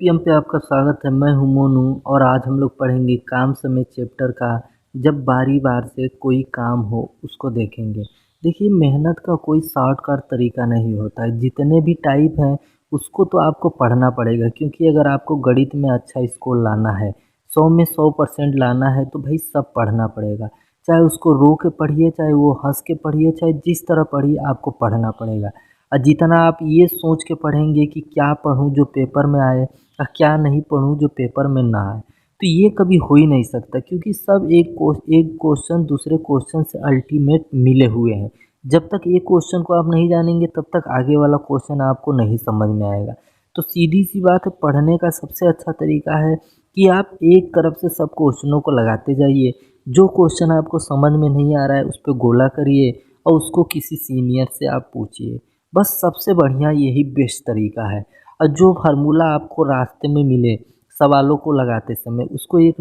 PM पे आपका स्वागत है। मैं हूं मोनू और आज हम लोग पढ़ेंगे काम समय चैप्टर का। जब बारी बार से कोई काम हो उसको देखेंगे। देखिए, मेहनत का कोई शॉर्टकट तरीका नहीं होता है। जितने भी टाइप हैं उसको तो आपको पढ़ना पड़ेगा, क्योंकि अगर आपको गणित में अच्छा स्कोर लाना है, 100 में 100% लाना है, तो भाई सब पढ़ना पड़ेगा। चाहे उसको रो के पढ़िए, चाहे वो हंस के पढ़िए, चाहे जिस तरह पढ़िए, आपको पढ़ना पड़ेगा। और जितना आप ये सोच के पढ़ेंगे कि क्या पढूं जो पेपर में आए और क्या नहीं पढूं जो पेपर में ना आए, तो ये कभी हो ही नहीं सकता, क्योंकि सब एक क्वेश्चन दूसरे क्वेश्चन से अल्टीमेट मिले हुए हैं। जब तक एक क्वेश्चन को आप नहीं जानेंगे तब तक आगे वाला क्वेश्चन आपको नहीं समझ में आएगा। तो सीधी सी बात है, पढ़ने का सबसे अच्छा तरीका है कि आप एक तरफ से सब क्वेश्चनों को लगाते जाइए। जो क्वेश्चन आपको समझ में नहीं आ रहा है उस पर गोला करिए और उसको किसी सीनियर से आप पूछिए। बस सबसे बढ़िया यही बेस्ट तरीका है। और जो फार्मूला आपको रास्ते में मिले सवालों को लगाते समय, उसको एक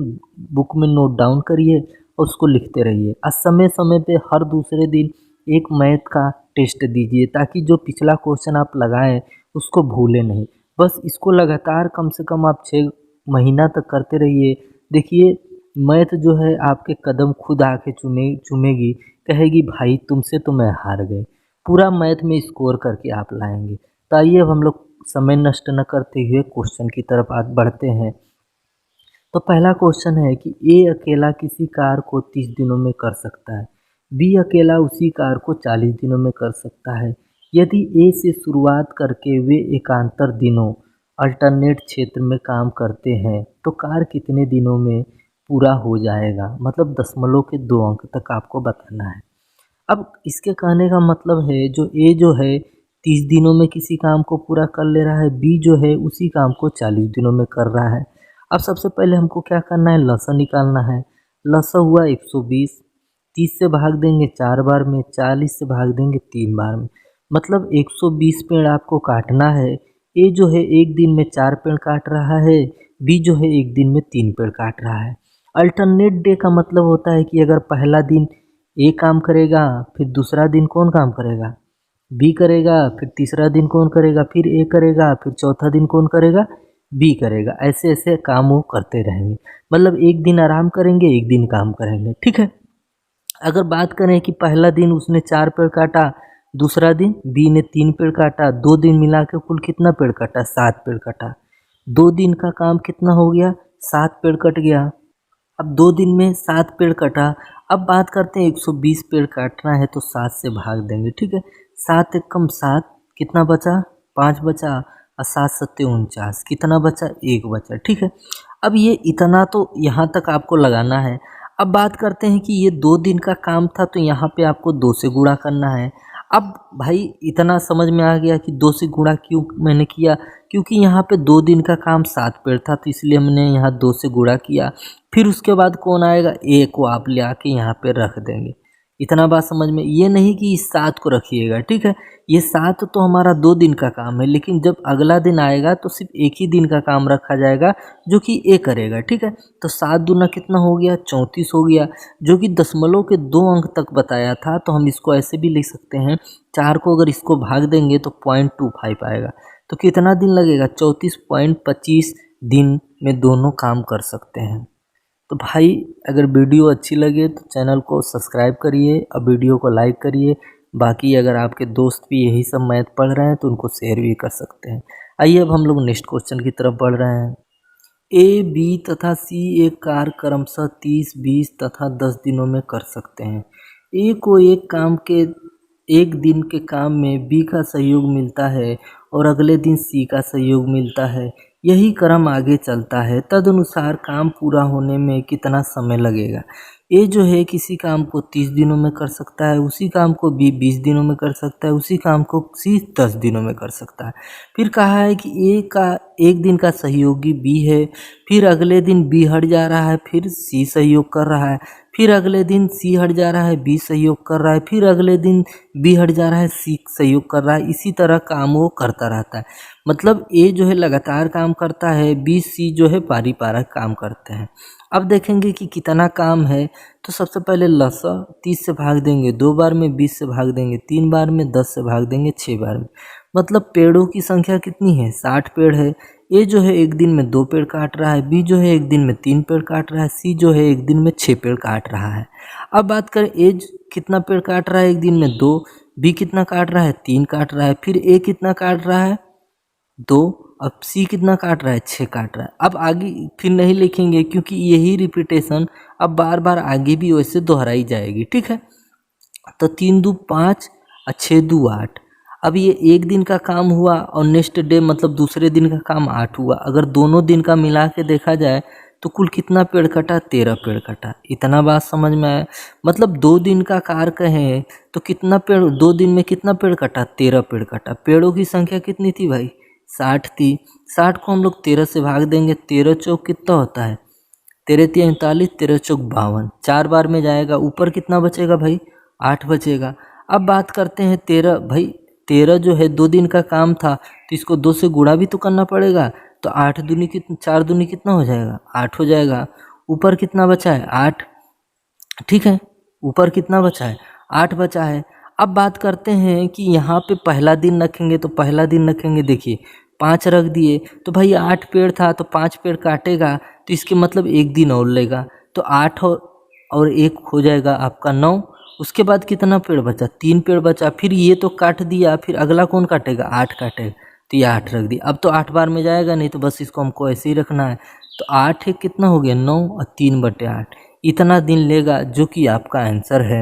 बुक में नोट डाउन करिए और उसको लिखते रहिए। और समय समय पे हर दूसरे दिन एक मैथ का टेस्ट दीजिए, ताकि जो पिछला क्वेश्चन आप लगाएं उसको भूलें नहीं। बस इसको लगातार कम से कम आप 6 महीना तक करते रहिए। देखिए, मैथ जो है आपके कदम खुद आके चूमेगी, कहेगी भाई तुमसे तो मैं हार गए। पूरा मैथ में स्कोर करके आप लाएंगे। तो आइए अब हम लोग समय नष्ट न करते हुए क्वेश्चन की तरफ आज बढ़ते हैं। तो पहला क्वेश्चन है कि ए अकेला किसी कार को 30 दिनों में कर सकता है, बी अकेला उसी कार को 40 दिनों में कर सकता है। यदि ए से शुरुआत करके वे एकांतर दिनों अल्टरनेट क्षेत्र में काम करते हैं तो कार कितने दिनों में पूरा हो जाएगा। मतलब दशमलव के 2 अंक तक आपको बताना है। अब इसके कहने का मतलब है, जो ए जो है 30 दिनों में किसी काम को पूरा कर ले रहा है, बी जो है उसी काम को 40 दिनों में कर रहा है। अब सबसे पहले हमको क्या करना है, लसा निकालना है। लसा हुआ 120, 30 से भाग देंगे 4 बार में, 40 से भाग देंगे 3 बार में। मतलब 120 पेड़ आपको काटना है। ए जो है एक दिन में 4 पेड़ काट रहा है, बी जो है एक दिन में 3 पेड़ काट रहा है। अल्टरनेट डे का मतलब होता है कि अगर पहला दिन ए काम करेगा, फिर दूसरा दिन कौन काम करेगा, बी करेगा, फिर तीसरा दिन कौन करेगा, फिर ए करेगा, फिर चौथा दिन कौन करेगा, बी करेगा। ऐसे ऐसे काम वो करते रहेंगे। मतलब एक दिन आराम करेंगे, एक दिन काम करेंगे। ठीक है। अगर बात करें कि पहला दिन उसने 4 पेड़ काटा, दूसरा दिन बी ने 3 पेड़ काटा, 2 दिन मिला के कुल कितना पेड़ काटा, 7 पेड़ काटा। 2 दिन का काम कितना हो गया, 7 पेड़ कट गया। अब 2 दिन में 7 पेड़ कटा। अब बात करते हैं 120 पेड़ काटना है तो 7 से भाग देंगे। ठीक है। 7 एकम 7, कितना बचा, 5 बचा, और 7 सत्ते 49, कितना बचा, 1 बचा। ठीक है। अब ये इतना तो यहाँ तक आपको लगाना है। अब बात करते हैं कि ये 2 दिन का काम था तो यहाँ पे आपको 2 से गुणा करना है। अब भाई इतना समझ में आ गया कि 2 से गुणा क्यों मैंने किया, क्योंकि यहाँ पे 2 दिन का काम 7 पेड़ था तो इसलिए हमने यहाँ 2 से गुणा किया। फिर उसके बाद कौन आएगा, ए को आप ले आके यहाँ पे रख देंगे। इतना बात समझ में, ये नहीं कि इस 7 को रखिएगा। ठीक है। ये 7 तो हमारा 2 दिन का काम है, लेकिन जब अगला दिन आएगा तो सिर्फ एक ही दिन का काम रखा जाएगा जो कि ए करेगा। ठीक है। तो 7 दूना कितना हो गया, 34 हो गया, जो कि दशमलव के 2 अंक तक बताया था। तो हम इसको ऐसे भी लिख सकते हैं, 4 को अगर इसको भाग देंगे तो 0.25 आएगा। तो कितना दिन लगेगा, 34.25 दिन में दोनों काम कर सकते हैं। तो भाई अगर वीडियो अच्छी लगे तो चैनल को सब्सक्राइब करिए और वीडियो को लाइक करिए। बाकी अगर आपके दोस्त भी यही सब मैथ पढ़ रहे हैं तो उनको शेयर भी कर सकते हैं। आइए अब हम लोग नेक्स्ट क्वेश्चन की तरफ बढ़ रहे हैं। ए, बी तथा सी एक कार्य क्रमशः 30, 20 तथा 10 दिनों में कर सकते हैं। ए को एक दिन के काम में बी का सहयोग मिलता है और अगले दिन सी का सहयोग मिलता है। यही क्रम आगे चलता है। तदनुसार काम पूरा होने में कितना समय लगेगा। ए जो है किसी काम को 30 दिनों में कर सकता है, उसी काम को बी 20 दिनों में कर सकता है, उसी काम को सी 10 दिनों में कर सकता है। फिर कहा है कि ए का एक दिन का सहयोगी बी है, फिर अगले दिन बी हट जा रहा है, फिर सी सहयोग कर रहा है, फिर अगले दिन सी हट जा रहा है, बी सहयोग कर रहा है, फिर अगले दिन बी हट जा रहा है, सी सहयोग कर रहा है। इसी तरह काम वो करता रहता है। मतलब ए जो है लगातार काम करता है, बी सी जो है पारी पारा काम करते हैं। अब देखेंगे कि कितना काम है। तो सबसे पहले लसा 30 से भाग देंगे 2 बार में, 20 से भाग देंगे 3 बार में, 10 से भाग देंगे 6 बार में। मतलब पेड़ों की संख्या कितनी है, 60 पेड़ है। ए जो है एक दिन में 2 पेड़ काट रहा है, बी जो है एक दिन में 3 पेड़ काट रहा है, सी जो है एक दिन में 6 पेड़ काट रहा है। अब बात करें ए कितना पेड़ काट रहा है एक दिन में, 2, बी कितना काट रहा है, 3 काट रहा है, फिर ए कितना काट रहा है, 2, अब सी कितना काट रहा है, 6 काट रहा है। अब आगे फिर नहीं लिखेंगे क्योंकि यही रिपीटेशन अब बार बार आगे भी वैसे दोहराई जाएगी, ठीक है। तो 3 दू 5 और 6 दू 8। अब ये एक दिन का काम हुआ और नेक्स्ट डे मतलब दूसरे दिन का काम 8 हुआ। अगर दोनों दिन का मिला के देखा जाए तो कुल कितना पेड़ कटा, 13 पेड़ कटा। इतना बात समझ में आया। मतलब 2 दिन का कार्य कहें तो कितना पेड़, 2 दिन में कितना पेड़ कटा, 13 पेड़ कटा। पेड़ों की संख्या कितनी थी भाई, 60 थी। 60 को हम लोग 13 से भाग देंगे, 13 चौक कितना होता है, 13 तिया 39, 13 चौक 52, 4 बार में जाएगा। ऊपर कितना बचेगा भाई, 8 बचेगा। अब बात करते हैं 13, भाई 13 जो है 2 दिन का काम था तो इसको 2 से गुणा भी तो करना पड़ेगा। तो 8 दूनी कितना, 4 दूनी कितना हो जाएगा, 8 हो जाएगा। ऊपर कितना बचा है, 8, ठीक है। ऊपर कितना बचा है, 8 बचा है। अब बात करते हैं कि यहाँ पे पहला दिन रखेंगे तो पहला दिन रखेंगे, देखिए 5 रख दिए तो भाई 8 पेड़ था तो 5 पेड़ काटेगा तो इसके मतलब एक दिन और लेगा। तो 8 और 1 हो जाएगा आपका 9। उसके बाद कितना पेड़ बचा, 3 पेड़ बचा। फिर ये तो काट दिया, फिर अगला कौन काटेगा, 8 काटेगा। तो ये 8 रख दिया। अब तो 8 बार में जाएगा नहीं तो बस इसको हमको ऐसे ही रखना है। तो 8 एक कितना हो गया, 9 और 3/8 इतना दिन लेगा, जो कि आपका आंसर है।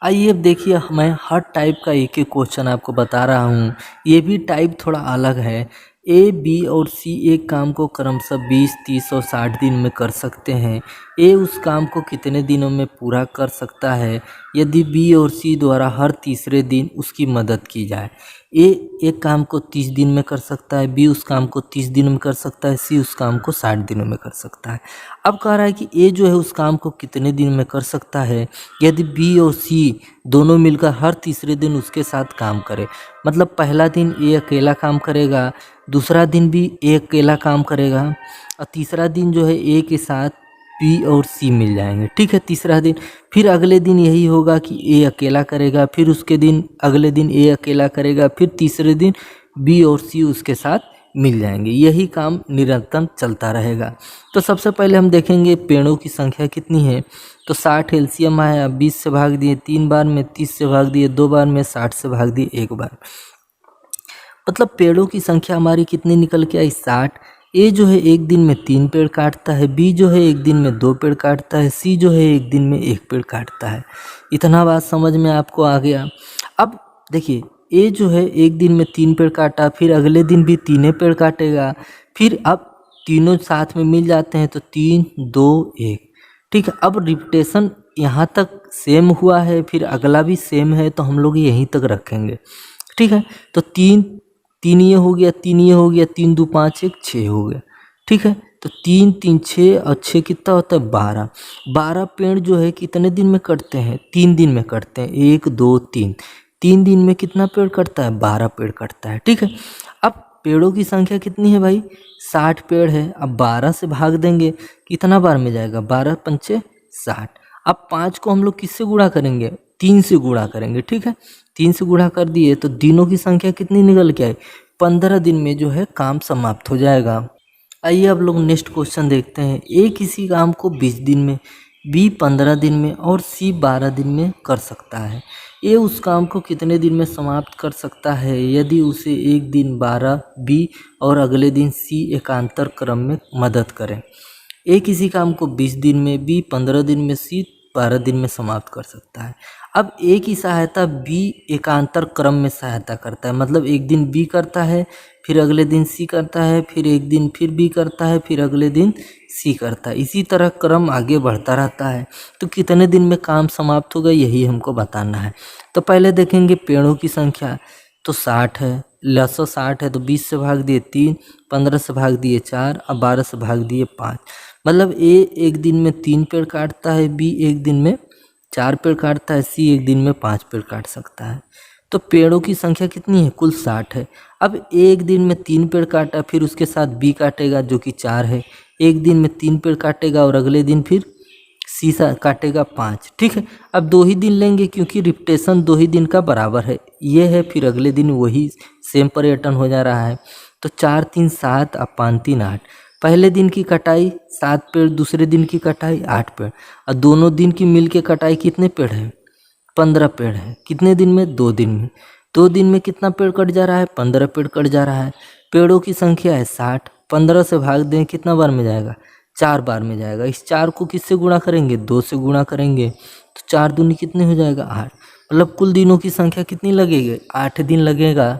आइए अब देखिए, मैं हर टाइप का एक एक क्वेश्चन आपको बता रहा हूँ। ये भी टाइप थोड़ा अलग है। ए, बी और सी एक काम को क्रमशः 20, 30 और 60 दिन में कर सकते हैं। ए उस काम को कितने दिनों में पूरा कर सकता है यदि बी और सी द्वारा हर तीसरे दिन उसकी मदद की जाए। ए एक काम को 30 दिन में कर सकता है, बी उस काम को 30 दिन में कर सकता है, सी उस काम को 60 दिनों में कर सकता है। अब कह रहा है कि ए जो है उस काम को कितने दिन में कर सकता है यदि बी और सी दोनों मिलकर हर तीसरे दिन उसके साथ काम करें। मतलब पहला दिन ए अकेला काम करेगा, दूसरा दिन भी ए अकेला काम करेगा और तीसरा दिन जो है ए के साथ बी और सी मिल जाएंगे, ठीक है। तीसरा दिन फिर अगले दिन यही होगा कि ए अकेला करेगा, फिर उसके दिन अगले दिन ए अकेला करेगा, फिर तीसरे दिन बी और सी उसके साथ मिल जाएंगे। यही काम निरंतर चलता रहेगा। तो सबसे पहले हम देखेंगे पेड़ों की संख्या कितनी है। तो 60 एलसीएम आया, 20 से भाग दिए 3 बार में, 30 से भाग दिए 2 बार में, 60 से भाग दिए 1 बार। मतलब पेड़ों की संख्या हमारी कितनी निकल के आई, 60। ए जो है एक दिन में 3 पेड़ काटता है, बी जो है एक दिन में 2 पेड़ काटता है, सी जो है एक दिन में 1 पेड़ काटता है। इतना बात समझ में आपको आ गया। अब देखिए, ए जो है एक दिन में 3 पेड़ काटा, फिर अगले दिन भी 3 पेड़ काटेगा, फिर अब तीनों साथ में मिल जाते हैं तो 3, 2, 1, ठीक है। अब रिपीटेशन यहाँ तक सेम हुआ है, फिर अगला भी सेम है तो हम लोग यहीं तक रखेंगे, ठीक है। तो 3 3 ये हो गया, 3 ये हो गया, 3 दू 5 1 6 हो गया, ठीक है। तो 3 3 6 और 6 कितना होता है, 12। 12 पेड़ जो है कितने दिन में कटते हैं, 3 दिन में कटते हैं। 1 2 3, 3 दिन में कितना पेड़ कटता है, 12 पेड़ कटता है, ठीक है। अब पेड़ों की संख्या कितनी है भाई, 60 पेड़ है। अब 12 से भाग देंगे, कितना बार में जाएगा, 12 पंचे 60। अब 5 को हम लोग किससे गुणा करेंगे, 3 से गुणा करेंगे, ठीक है। 3 से गुणा कर दिए तो दिनों की संख्या कितनी निकल के आई, 15 दिन में जो है काम समाप्त हो जाएगा। आइए अब लोग नेक्स्ट क्वेश्चन देखते हैं। ए किसी काम को 20 दिन में, बी 15 दिन में और सी 12 दिन में कर सकता है। ए उस काम को कितने दिन में समाप्त कर सकता है यदि उसे एक दिन 12 बी और अगले दिन सी एकांतर क्रम में मदद करें। ए किसी काम को 20 दिन में, बी 15 दिन में, सी 12 दिन में समाप्त कर सकता है। अब ए की सहायता बी एकांतर क्रम में सहायता करता है। मतलब एक दिन बी करता है, फिर अगले दिन सी करता है, फिर एक दिन फिर बी करता है, फिर अगले दिन सी करता है। इसी तरह क्रम आगे बढ़ता रहता है। तो कितने दिन में काम समाप्त होगा यही हमको बताना है। तो पहले देखेंगे पेड़ों की संख्या। तो 60 है, लसो 60 है तो 20 से भाग दिए 3, 15 से भाग दिए 4 और 12 से भाग दिए 5। मतलब ए एक दिन में 3 पेड़ काटता है, बी एक दिन में 4 पेड़ काटता है, सी एक दिन में 5 पेड़ काट सकता है। तो पेड़ों की संख्या कितनी है, कुल 60 है। अब एक दिन में 3 पेड़ काटा, फिर उसके साथ बी काटेगा जो कि 4 है। एक दिन में 3 पेड़ काटेगा और अगले दिन फिर शीशा काटेगा 5। ठीक है, अब 2 ही दिन लेंगे क्योंकि रिपीटेशन 2 ही दिन का बराबर है। ये है, फिर अगले दिन वही सेम पर्यटन हो जा रहा है। तो 4 3 7 और 5 3 8। पहले दिन की कटाई 7 पेड़, दूसरे दिन की कटाई 8 पेड़, और दोनों दिन की मिल के कटाई कितने पेड़ है? 15 पेड़ है। कितने दिन में? 2 दिन में। 2 दिन में कितना पेड़ कट जा रहा है? 15 पेड़ कट जा रहा है। पेड़ों की संख्या है 60, 15 से भाग दें, कितना बार में जाएगा? 4 बार में जाएगा। इस 4 को किससे गुणा करेंगे? 2 से गुणा करेंगे, तो 4 दूनी कितने हो जाएगा? 8। मतलब कुल दिनों की संख्या कितनी लगेगी? 8 दिन लगेगा